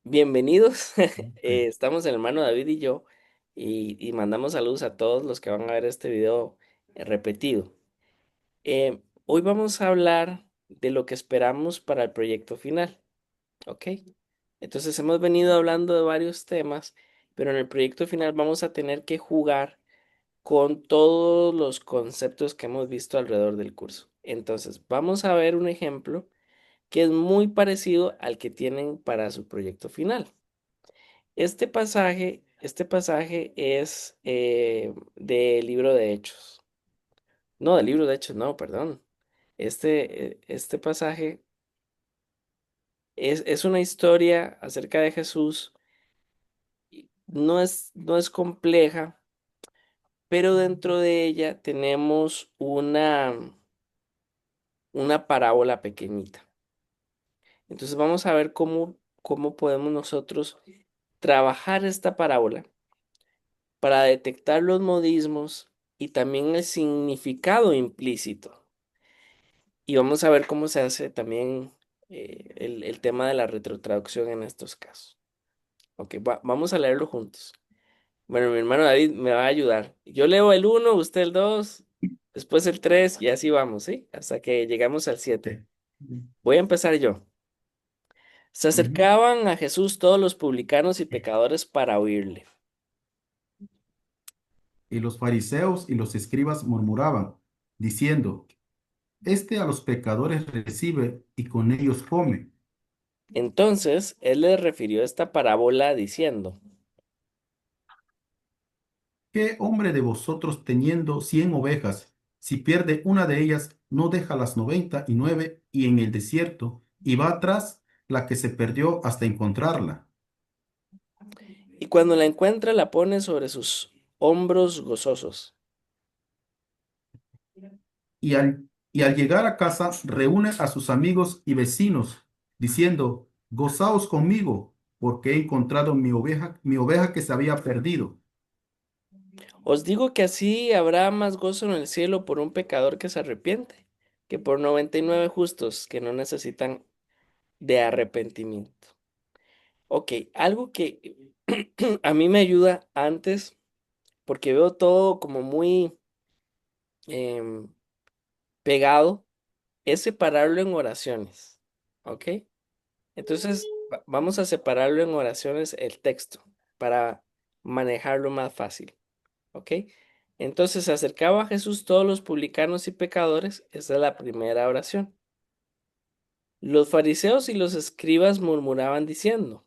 Bienvenidos. Sí. Estamos el hermano David y yo y mandamos saludos a todos los que van a ver este video repetido. Hoy vamos a hablar de lo que esperamos para el proyecto final, ¿ok? Entonces hemos venido hablando de varios temas, pero en el proyecto final vamos a tener que jugar con todos los conceptos que hemos visto alrededor del curso. Entonces vamos a ver un ejemplo que es muy parecido al que tienen para su proyecto final. Este pasaje es del libro de Hechos. No, del libro de Hechos, no, perdón. Este pasaje es una historia acerca de Jesús. No es compleja, pero dentro de ella tenemos una parábola pequeñita. Entonces vamos a ver cómo podemos nosotros trabajar esta parábola para detectar los modismos y también el significado implícito. Y vamos a ver cómo se hace también el tema de la retrotraducción en estos casos. Ok, vamos a leerlo juntos. Bueno, mi hermano David me va a ayudar. Yo leo el uno, usted el 2, después el 3 y así vamos, ¿sí? Hasta que llegamos al 7. Voy a empezar yo. Se Ujú. acercaban a Jesús todos los publicanos y pecadores para oírle. Y los fariseos y los escribas murmuraban, diciendo, este a los pecadores recibe y con ellos come. Entonces él les refirió esta parábola diciendo, ¿Qué hombre de vosotros teniendo 100 ovejas, si pierde una de ellas, no deja las 99 y en el desierto, y va atrás la que se perdió hasta encontrarla? y cuando la encuentra la pone sobre sus hombros gozosos. Y al llegar a casa, reúne a sus amigos y vecinos, diciendo, gozaos conmigo, porque he encontrado mi oveja que se había perdido. Os digo que así habrá más gozo en el cielo por un pecador que se arrepiente, que por 99 justos que no necesitan de arrepentimiento. Ok, algo que a mí me ayuda antes, porque veo todo como muy em, pegado, es separarlo en oraciones. ¿Ok? Entonces, vamos a separarlo en oraciones el texto para manejarlo más fácil. ¿Ok? Entonces se acercaba a Jesús todos los publicanos y pecadores. Esa es la primera oración. Los fariseos y los escribas murmuraban diciendo,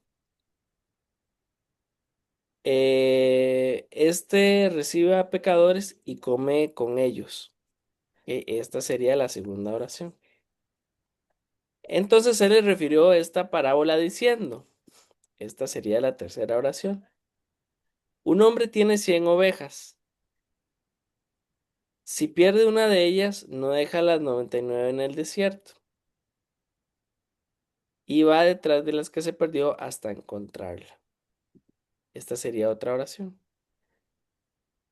este recibe a pecadores y come con ellos. Esta sería la segunda oración. Entonces él les refirió esta parábola diciendo, esta sería la tercera oración. Un hombre tiene 100 ovejas. Si pierde una de ellas, no deja las 99 en el desierto y va detrás de las que se perdió hasta encontrarla. Esta sería otra oración.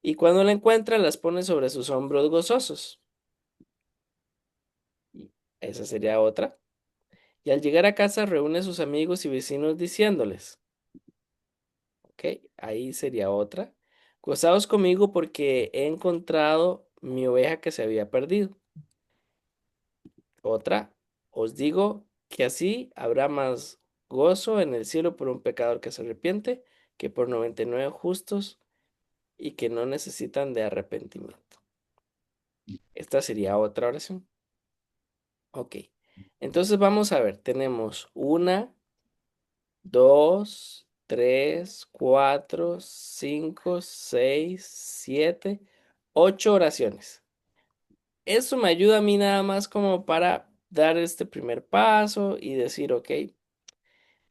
Y cuando la encuentra, las pone sobre sus hombros gozosos. Y esa sería otra. Y al llegar a casa, reúne a sus amigos y vecinos diciéndoles, ok, ahí sería otra. Gozaos conmigo porque he encontrado mi oveja que se había perdido. Otra, os digo que así habrá más gozo en el cielo por un pecador que se arrepiente que por 99 justos y que no necesitan de arrepentimiento. Esta sería otra oración. Ok. Entonces vamos a ver, tenemos una, dos, tres, cuatro, cinco, seis, siete, ocho oraciones. Eso me ayuda a mí nada más como para dar este primer paso y decir, ok,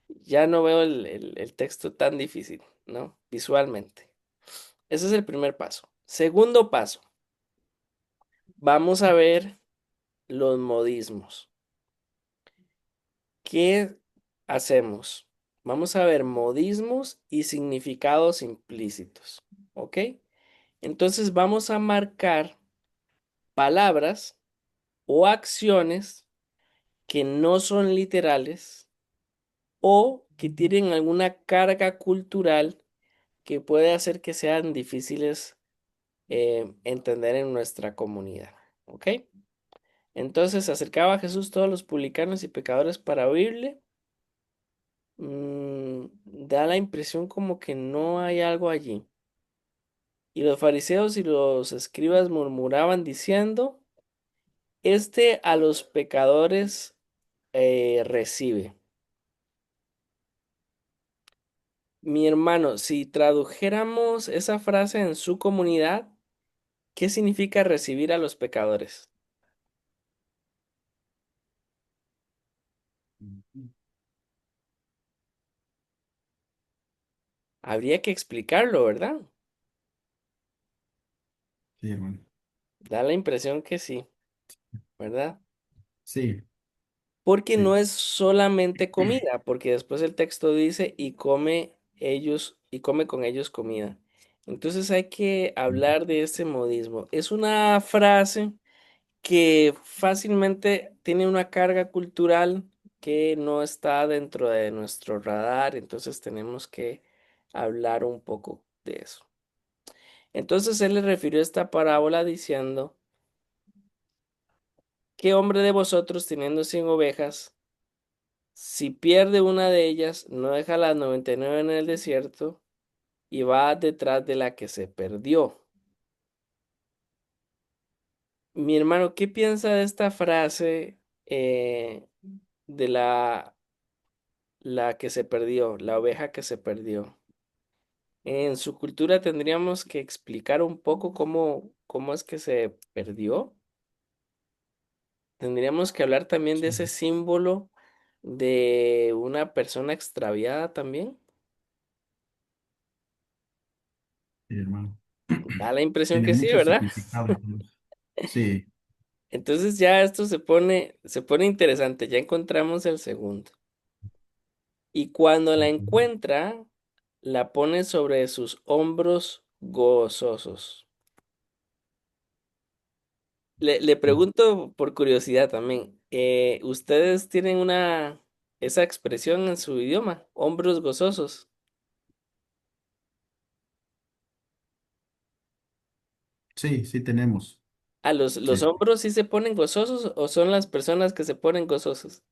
ya no veo el texto tan difícil, ¿no? Visualmente. Ese es el primer paso. Segundo paso, vamos a ver los modismos. ¿Qué hacemos? Vamos a ver modismos y significados implícitos, ¿ok? Entonces vamos a marcar palabras o acciones que no son literales o que tienen alguna carga cultural que puede hacer que sean difíciles entender en nuestra comunidad. ¿Ok? Entonces se acercaba a Jesús todos los publicanos y pecadores para oírle. Da la impresión como que no hay algo allí. Y los fariseos y los escribas murmuraban diciendo, este a los pecadores recibe. Mi hermano, si tradujéramos esa frase en su comunidad, ¿qué significa recibir a los pecadores? Habría que explicarlo, ¿verdad? Sí, hermano. Da la impresión que sí, ¿verdad? Sí, Porque no sí. es solamente comida, porque después el texto dice y come con ellos comida. Entonces hay que hablar de ese modismo. Es una frase que fácilmente tiene una carga cultural que no está dentro de nuestro radar, entonces tenemos que hablar un poco de eso. Entonces él le refirió esta parábola diciendo, ¿qué hombre de vosotros teniendo 100 ovejas, si pierde una de ellas, no deja las 99 en el desierto y va detrás de la que se perdió? Mi hermano, ¿qué piensa de esta frase de la que se perdió, la oveja que se perdió? En su cultura tendríamos que explicar un poco cómo es que se perdió. Tendríamos que hablar también de Sí, ese símbolo de una persona extraviada también. sí, hermano. Da la impresión Tiene que sí, mucho ¿verdad? significado, hermano. Sí, Entonces ya esto se pone interesante. Ya encontramos el segundo. Y cuando la encuentra, la pone sobre sus hombros gozosos. Le pregunto por curiosidad también, ¿ustedes tienen esa expresión en su idioma? Hombros gozosos. sí, sí tenemos. ¿A los Sí. hombros sí se ponen gozosos o son las personas que se ponen gozosos?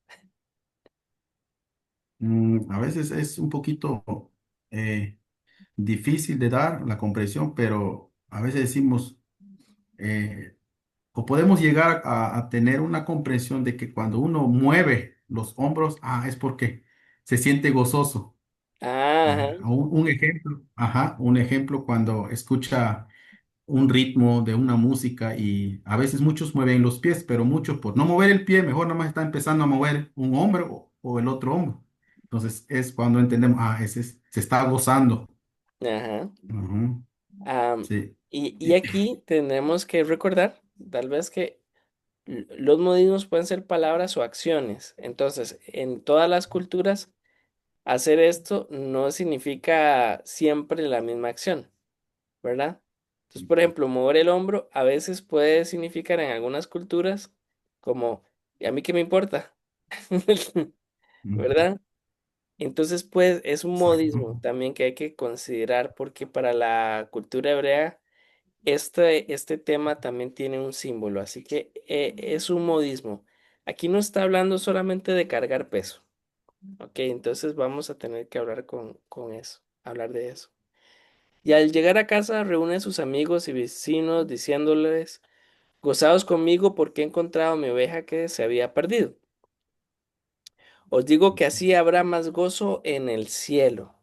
A veces es un poquito eh, difícil de dar la comprensión, pero a veces decimos, eh, o podemos llegar a tener una comprensión de que cuando uno mueve los hombros, es porque se siente gozoso. Ajá, Un ejemplo, un ejemplo cuando escucha un ritmo de una música y a veces muchos mueven los pies, pero muchos por no mover el pie, mejor nada más está empezando a mover un hombro o el otro hombro. Entonces es cuando entendemos, se está gozando. ajá. Ujú, Am, sí, y aquí tenemos que recordar, tal vez que los modismos pueden ser palabras o acciones. Entonces, en todas las culturas, hacer esto no significa siempre la misma acción, ¿verdad? Entonces, por ejemplo, mover el hombro a veces puede significar en algunas culturas como, ¿y a mí qué me importa? ujú, ¿Verdad? Entonces, pues es un exacto. modismo también que hay que considerar porque para la cultura hebrea este tema también tiene un símbolo, así que es un modismo. Aquí no está hablando solamente de cargar peso, ¿ok? Entonces vamos a tener que hablar con eso, hablar de eso. Y al llegar a casa reúne a sus amigos y vecinos diciéndoles, gozaos conmigo porque he encontrado mi oveja que se había perdido. Os digo que así habrá más gozo en el cielo.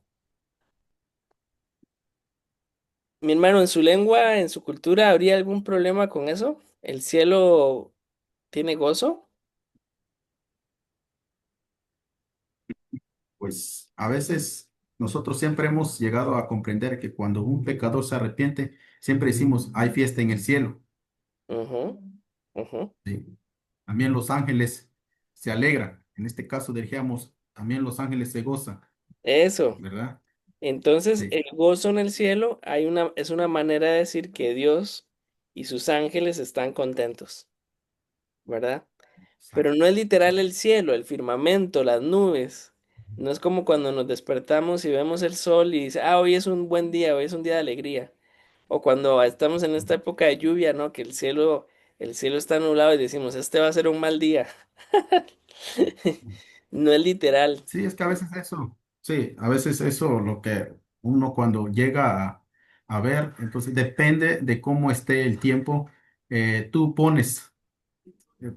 Mi hermano, en su lengua, en su cultura, ¿habría algún problema con eso? ¿El cielo tiene gozo? Pues a veces nosotros siempre hemos llegado a comprender que cuando un pecador se arrepiente, siempre decimos, hay fiesta en el cielo. Ujú, ujú. Sí. También los ángeles se alegran. En este caso diríamos, también los ángeles se gozan, Eso. ¿verdad? Entonces, Sí, el gozo en el cielo es una manera de decir que Dios y sus ángeles están contentos, ¿verdad? Pero exacto. no es literal el cielo, el firmamento, las nubes. No es como cuando nos despertamos y vemos el sol y dice, ah, hoy es un buen día, hoy es un día de alegría. O cuando estamos en esta época de lluvia, ¿no? Que el cielo está nublado y decimos, este va a ser un mal día. No es literal. Sí, es que a veces eso, sí, a veces eso lo que uno cuando llega a ver, entonces depende de cómo esté el tiempo, tú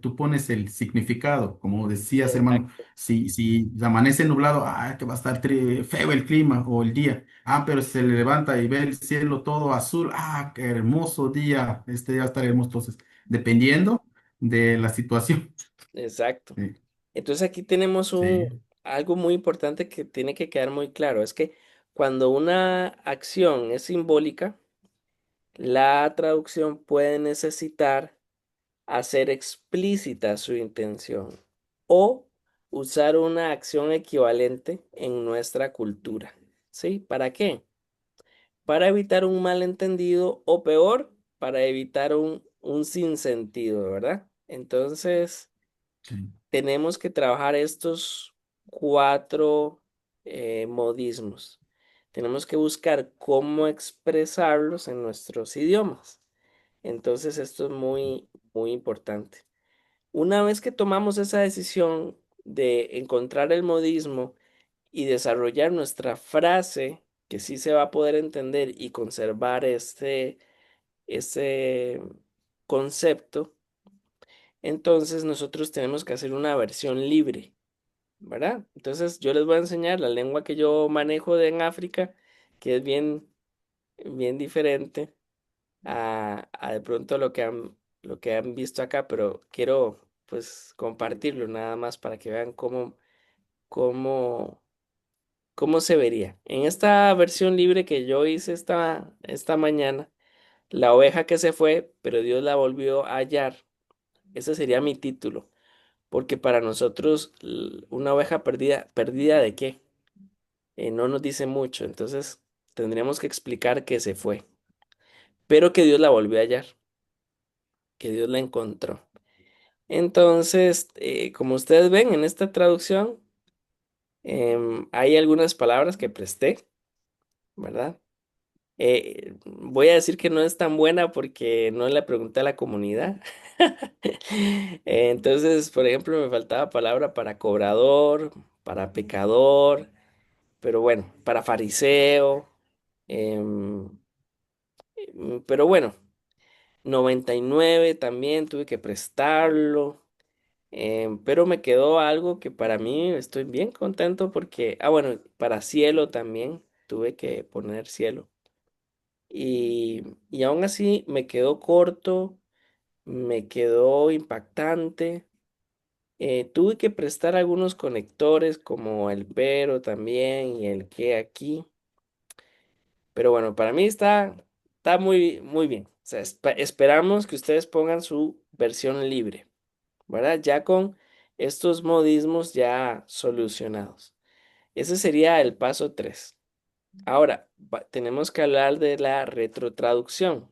tú pones el significado, como decías, hermano, Exacto, si amanece nublado, que va a estar feo el clima o el día, pero se le levanta y ve el cielo todo azul, qué hermoso día, este día va a estar hermoso, entonces, dependiendo de la situación. exacto. Sí, Entonces aquí tenemos sí, algo muy importante que tiene que quedar muy claro. Es que cuando una acción es simbólica, la traducción puede necesitar hacer explícita su intención o usar una acción equivalente en nuestra cultura. ¿Sí? ¿Para qué? Para evitar un malentendido o peor, para evitar un sinsentido, ¿verdad? Entonces, sí, tenemos que trabajar estos cuatro modismos. Tenemos que buscar cómo expresarlos en nuestros idiomas. Entonces, esto es muy, muy importante. Una vez que tomamos esa decisión de encontrar el modismo y desarrollar nuestra frase, que sí se va a poder entender y conservar este concepto, entonces nosotros tenemos que hacer una versión libre, ¿verdad? Entonces yo les voy a enseñar la lengua que yo manejo en África, que es bien, bien diferente a de pronto lo que han visto acá, pero quiero pues compartirlo nada más para que vean cómo, cómo se vería. En esta versión libre que yo hice esta mañana, la oveja que se fue, pero Dios la volvió a hallar. Ese sería mi título, porque para nosotros una oveja perdida, ¿perdida de qué? No nos dice mucho, entonces tendríamos que explicar que se fue, pero que Dios la volvió a hallar, que Dios la encontró. Entonces, como ustedes ven en esta traducción, hay algunas palabras que presté, ¿verdad? Voy a decir que no es tan buena porque no le pregunté a la comunidad. Entonces, por ejemplo, me faltaba palabra para cobrador, para pecador, pero bueno, para fariseo. em, pero bueno, 99 también tuve que prestarlo. Pero me quedó algo que para mí estoy bien contento porque, bueno, para cielo también tuve que poner cielo. Y aún así me quedó corto, me quedó impactante. Tuve que prestar algunos conectores como el pero también y el que aquí. Pero bueno, para mí está muy, muy bien. O sea, esperamos que ustedes pongan su versión libre, ¿verdad? Ya con estos modismos ya solucionados. Ese sería el paso 3. Ahora, tenemos que hablar de la retrotraducción.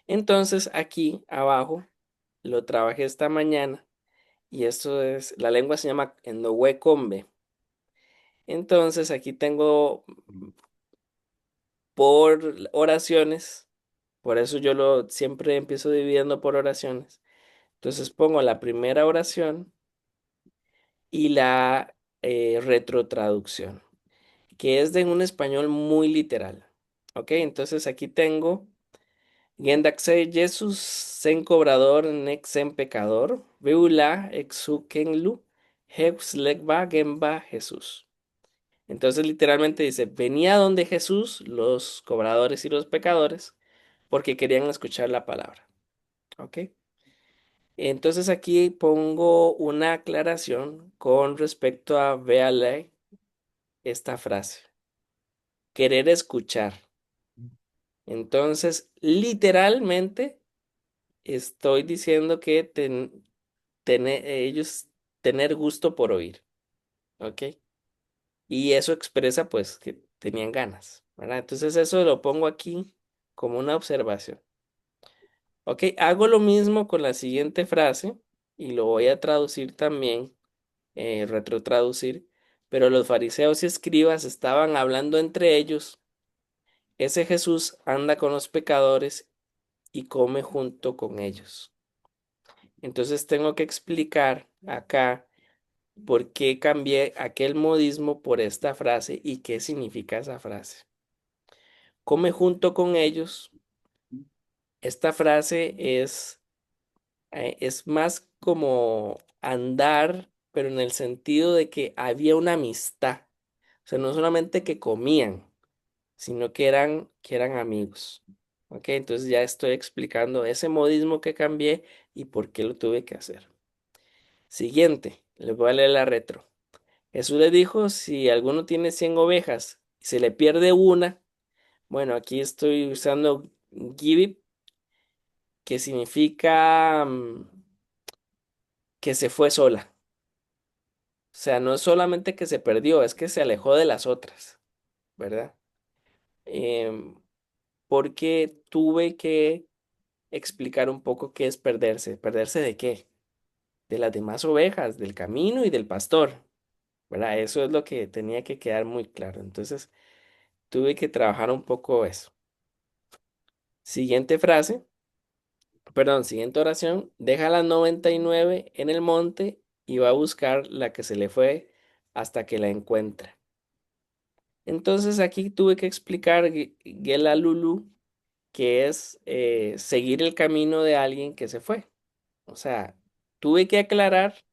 Entonces, aquí abajo lo trabajé esta mañana y esto es, la lengua se llama Combe. Entonces, aquí tengo por oraciones, por eso yo lo siempre empiezo dividiendo por oraciones. Entonces, pongo la primera oración y la retrotraducción, que es de un español muy literal. ¿Ok? Entonces, aquí tengo Gendaxe Jesus sen cobrador nex sen pecador, beula exukenlu, hex legba gemba Jesús. Entonces literalmente dice, venía donde Jesús los cobradores y los pecadores porque querían escuchar la palabra. ¿Ok? Entonces aquí pongo una aclaración con respecto a véale esta frase, querer escuchar. Entonces, literalmente estoy diciendo que ellos tener gusto por oír, ¿ok? Y eso expresa pues que tenían ganas, ¿verdad? Entonces eso lo pongo aquí como una observación. ¿Ok? Hago lo mismo con la siguiente frase y lo voy a traducir también, retrotraducir. pero los fariseos y escribas estaban hablando entre ellos, ese Jesús anda con los pecadores y come junto con ellos. Entonces tengo que explicar acá por qué cambié aquel modismo por esta frase y qué significa esa frase. Come junto con ellos. Esta frase es más como andar, pero en el sentido de que había una amistad. O sea, no solamente que comían, sino que eran amigos. ¿Ok? Entonces ya estoy explicando ese modismo que cambié y por qué lo tuve que hacer. Siguiente, les voy a leer la retro. Jesús le dijo, si alguno tiene 100 ovejas y se le pierde una, bueno, aquí estoy usando give, que significa que se fue sola. O sea, no es solamente que se perdió, es que se alejó de las otras, ¿verdad? Em, Porque tuve que explicar un poco qué es perderse. ¿Perderse de qué? De las demás ovejas, del camino y del pastor, ¿verdad? Eso es lo que tenía que quedar muy claro. Entonces, tuve que trabajar un poco eso. Siguiente frase, perdón, siguiente oración. Deja las 99 en el monte y va a buscar la que se le fue hasta que la encuentra. Entonces, aquí tuve que explicar Gela Lulu, que es seguir el camino de alguien que se fue. O sea, tuve que aclarar,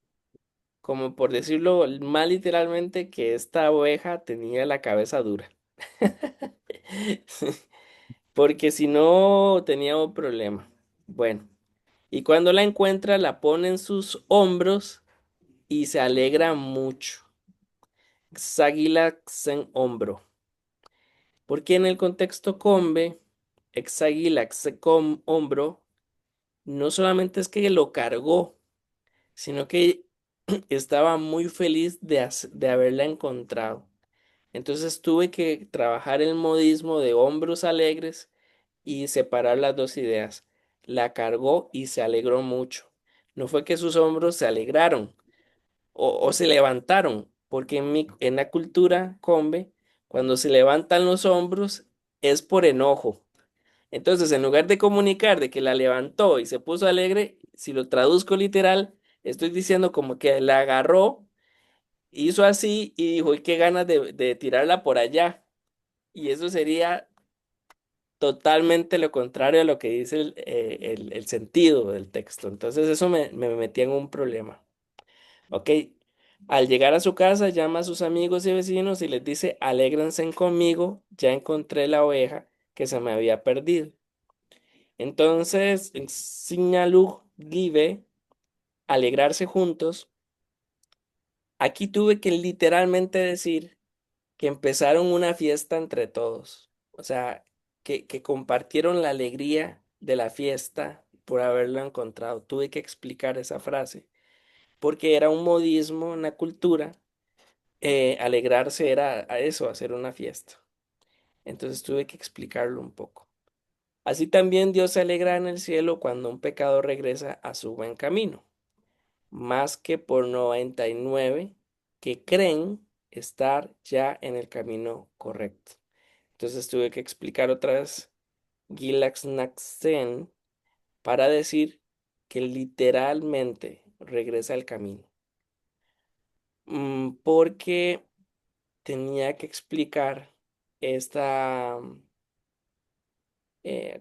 como por decirlo más literalmente, que esta oveja tenía la cabeza dura. Porque si no, tenía un problema. Bueno, y cuando la encuentra, la pone en sus hombros y se alegra mucho. Xagilax hombro. Porque en el contexto combe, exagilax hombro, no solamente es que lo cargó, sino que estaba muy feliz de haberla encontrado. Entonces tuve que trabajar el modismo de hombros alegres y separar las dos ideas. La cargó y se alegró mucho. No fue que sus hombros se alegraron o se levantaron, porque en la cultura combe, cuando se levantan los hombros es por enojo. Entonces, en lugar de comunicar de que la levantó y se puso alegre, si lo traduzco literal, estoy diciendo como que la agarró, hizo así y dijo, "Y qué ganas de tirarla por allá". Y eso sería totalmente lo contrario a lo que dice el sentido del texto. Entonces, eso me metía en un problema. Ok. Al llegar a su casa, llama a sus amigos y vecinos y les dice, alégrense conmigo, ya encontré la oveja que se me había perdido. Entonces, en Signalug Give, alegrarse juntos, aquí tuve que literalmente decir que empezaron una fiesta entre todos. O sea, que compartieron la alegría de la fiesta por haberlo encontrado. Tuve que explicar esa frase, porque era un modismo en la cultura. Alegrarse era a eso, hacer una fiesta. Entonces tuve que explicarlo un poco. Así también Dios se alegra en el cielo cuando un pecador regresa a su buen camino, más que por 99 que creen estar ya en el camino correcto. Entonces tuve que explicar otra vez Gilaxnaxen para decir que literalmente regresa al camino. Porque tenía que explicar esta,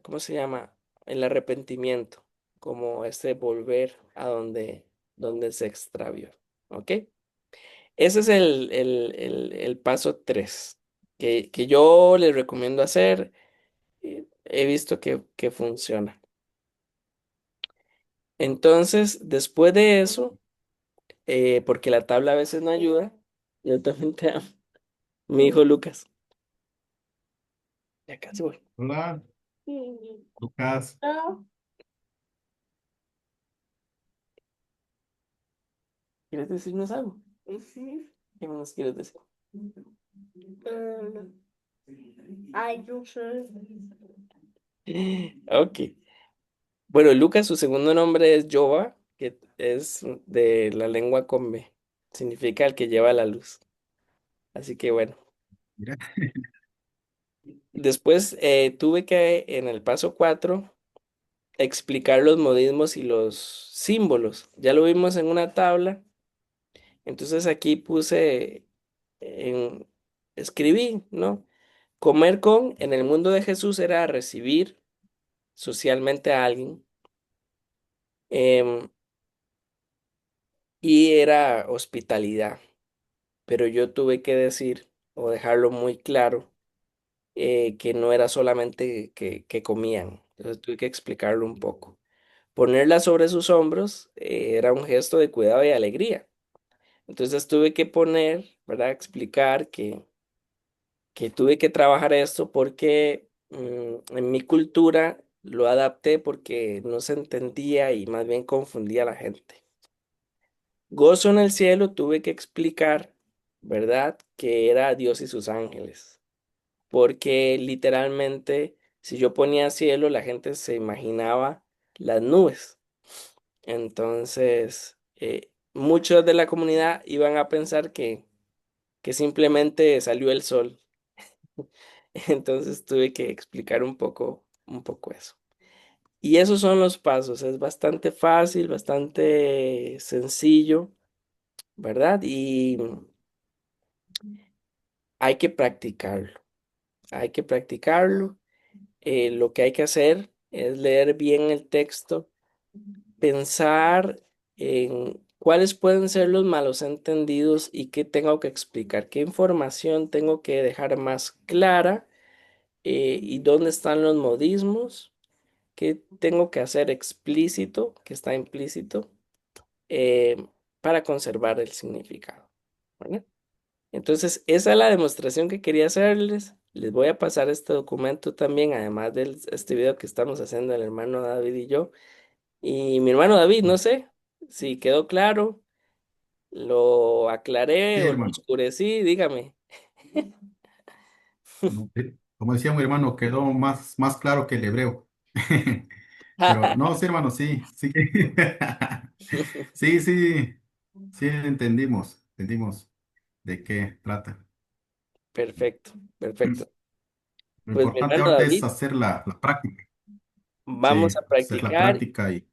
¿cómo se llama? El arrepentimiento, como este volver a donde se extravió. ¿Ok? Ese es el paso 3 que yo les recomiendo hacer. He visto que funciona. Entonces, después de eso, porque la tabla a veces no ayuda, yo también te amo. Mi hijo Lucas. Ya casi voy. Hola, Lucas. ¿Quieres decirnos algo? ¿Qué nos quieres decir? Ay, yo sé. Ok. Bueno, Lucas, su segundo nombre es Yoba, que es de la lengua combe. Significa el que lleva la luz. Así que bueno, Mira, después tuve que en el paso 4 explicar los modismos y los símbolos. Ya lo vimos en una tabla, entonces aquí escribí, ¿no? Comer con, en el mundo de Jesús era recibir socialmente a alguien, em, y era hospitalidad, pero yo tuve que decir o dejarlo muy claro, que no era solamente que comían, entonces tuve que explicarlo un poco. Ponerla sobre sus hombros era un gesto de cuidado y alegría. Entonces tuve que poner, ¿verdad? Explicar que tuve que trabajar esto porque en mi cultura lo adapté porque no se entendía y más bien confundía a la gente. Gozo en el cielo tuve que explicar, ¿verdad? Que era Dios y sus ángeles. Porque literalmente si yo ponía cielo, la gente se imaginaba las nubes. Entonces, muchos de la comunidad iban a pensar que simplemente salió el sol. Entonces tuve que explicar un poco eso. Y esos son los pasos. Es bastante fácil, bastante sencillo, ¿verdad? Y hay que practicarlo. Hay que practicarlo. Lo que hay que hacer es leer bien el texto, pensar en cuáles pueden ser los malos entendidos y qué tengo que explicar, qué información tengo que dejar más clara, y dónde están los modismos, qué tengo que hacer explícito, que está implícito, eh, para conservar el significado. ¿Vale? Entonces, esa es la demostración que quería hacerles. Les voy a pasar este documento también, además de este video que estamos haciendo el hermano David y yo. Y mi hermano David, no sé si quedó claro, lo sí, aclaré o lo hermano. oscurecí, dígame. No, como decía mi hermano, quedó más claro que el hebreo. Pero no, sí, hermano, sí, sí. Sí, sí, sí, entendimos de qué trata. Perfecto, perfecto. Lo Pues mi importante hermano ahorita es David, hacer la práctica. vamos Sí, a hacer la practicar práctica y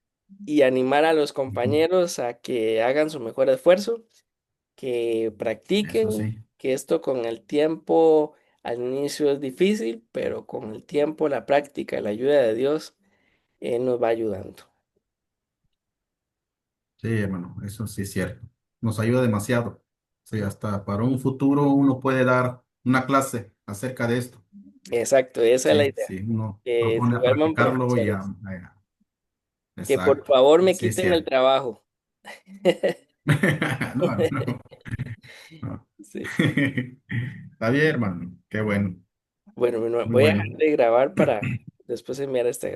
y animar a los ujú, compañeros a que hagan su mejor esfuerzo, que eso practiquen, sí, que esto con el tiempo al inicio es difícil, pero con el tiempo, la práctica y la ayuda de Dios, nos va ayudando. sí, hermano, eso sí es cierto. Nos ayuda demasiado. Sí, hasta para un futuro uno puede dar una clase acerca de esto. Exacto, esa es la Sí, idea, sí, uno que propone se a vuelvan practicarlo y profesores. Que por exacto. favor me Sí es quiten el cierto. trabajo. No, hermano, no. Sí. Está bien, hermano. Qué bueno, Bueno, muy voy a dejar bueno. de grabar para después enviar este